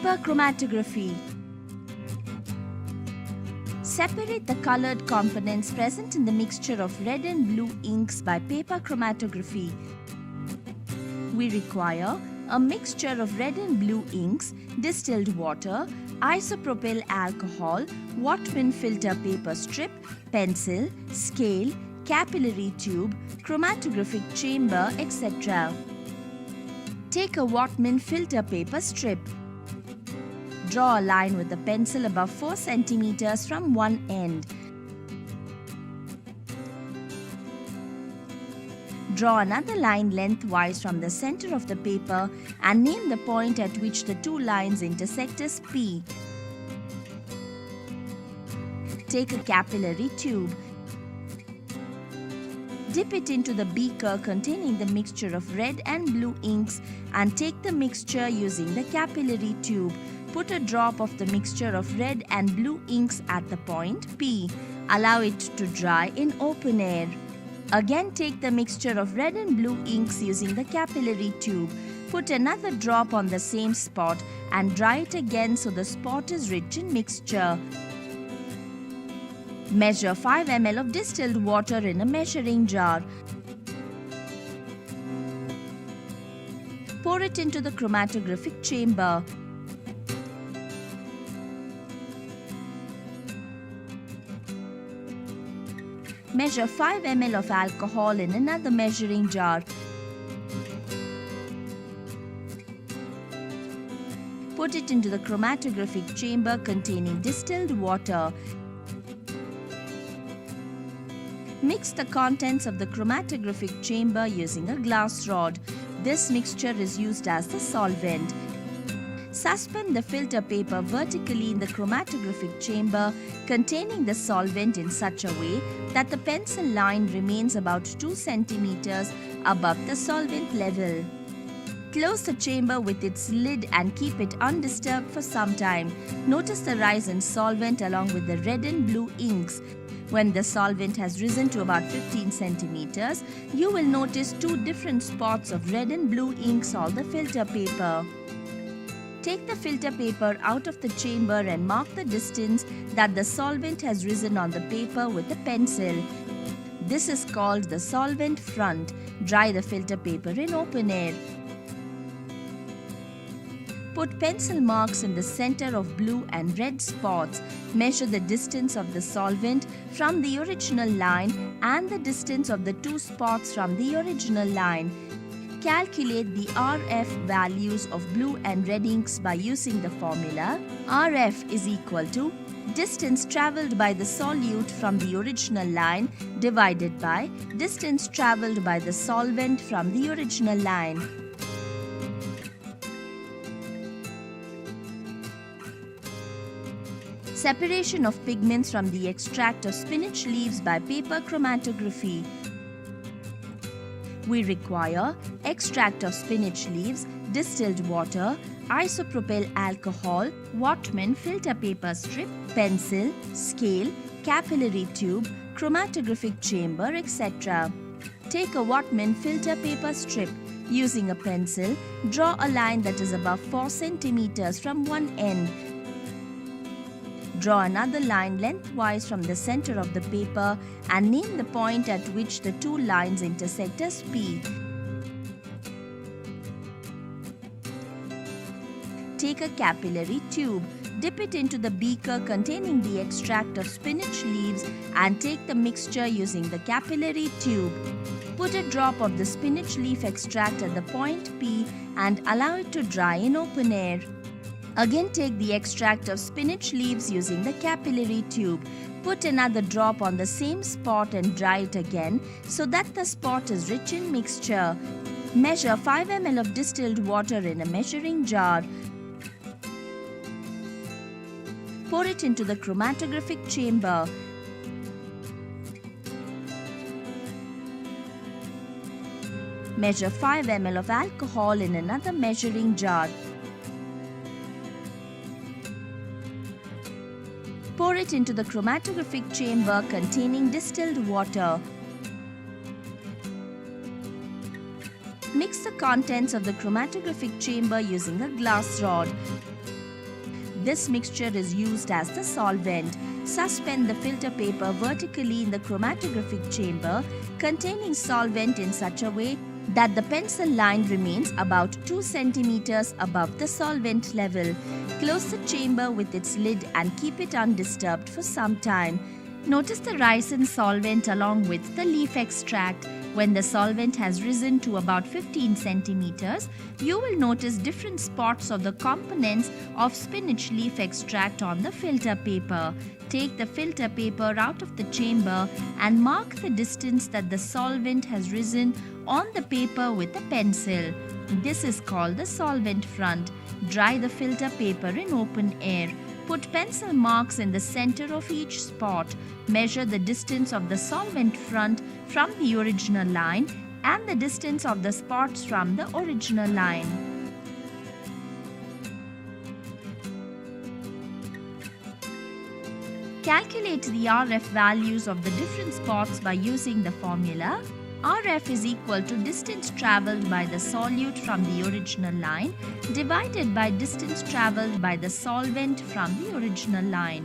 Paper chromatography. Separate the colored components present in the mixture of red and blue inks by paper chromatography. We require a mixture of red and blue inks, distilled water, isopropyl alcohol, Whatman filter paper strip, pencil, scale, capillary tube, chromatographic chamber, etc. Take a Whatman filter paper strip. Draw a line with the pencil above 4 cm from one end. Draw another line lengthwise from the center of the paper and name the point at which the two lines intersect as P. Take a capillary tube. Dip it into the beaker containing the mixture of red and blue inks and take the mixture using the capillary tube. Put a drop of the mixture of red and blue inks at the point P. Allow it to dry in open air. Again, take the mixture of red and blue inks using the capillary tube. Put another drop on the same spot and dry it again so the spot is rich in mixture. Measure 5 ml of distilled water in a measuring jar. Pour it into the chromatographic chamber. Measure 5 ml of alcohol in another measuring jar. Put it into the chromatographic chamber containing distilled water. Mix the contents of the chromatographic chamber using a glass rod. This mixture is used as the solvent. Suspend the filter paper vertically in the chromatographic chamber containing the solvent in such a way that the pencil line remains about 2 cm above the solvent level. Close the chamber with its lid and keep it undisturbed for some time. Notice the rise in solvent along with the red and blue inks. When the solvent has risen to about 15 cm, you will notice two different spots of red and blue inks on the filter paper. Take the filter paper out of the chamber and mark the distance that the solvent has risen on the paper with a pencil. This is called the solvent front. Dry the filter paper in open air. Put pencil marks in the center of blue and red spots. Measure the distance of the solvent from the original line and the distance of the two spots from the original line. Calculate the RF values of blue and red inks by using the formula RF is equal to distance travelled by the solute from the original line divided by distance travelled by the solvent from the original line. Separation of pigments from the extract of spinach leaves by paper chromatography. We require extract of spinach leaves, distilled water, isopropyl alcohol, Whatman filter paper strip, pencil, scale, capillary tube, chromatographic chamber, etc. Take a Whatman filter paper strip. Using a pencil, draw a line that is above 4 cm from one end. Draw another line lengthwise from the center of the paper and name the point at which the two lines intersect as P. Take a capillary tube. Dip it into the beaker containing the extract of spinach leaves and take the mixture using the capillary tube. Put a drop of the spinach leaf extract at the point P and allow it to dry in open air. Again, take the extract of spinach leaves using the capillary tube. Put another drop on the same spot and dry it again so that the spot is rich in mixture. Measure 5 ml of distilled water in a measuring jar. Pour it into the chromatographic chamber. Measure 5 ml of alcohol in another measuring jar. Pour it into the chromatographic chamber containing distilled water. Mix the contents of the chromatographic chamber using a glass rod. This mixture is used as the solvent. Suspend the filter paper vertically in the chromatographic chamber containing solvent in such a way that the pencil line remains about 2 centimeters above the solvent level. Close the chamber with its lid and keep it undisturbed for some time. Notice the rise in solvent along with the leaf extract. When the solvent has risen to about 15 centimeters, you will notice different spots of the components of spinach leaf extract on the filter paper. Take the filter paper out of the chamber and mark the distance that the solvent has risen on the paper with a pencil. This is called the solvent front. Dry the filter paper in open air. Put pencil marks in the center of each spot. Measure the distance of the solvent front from the original line and the distance of the spots from the original line. Calculate the RF values of the different spots by using the formula. RF is equal to distance travelled by the solute from the original line divided by distance travelled by the solvent from the original line.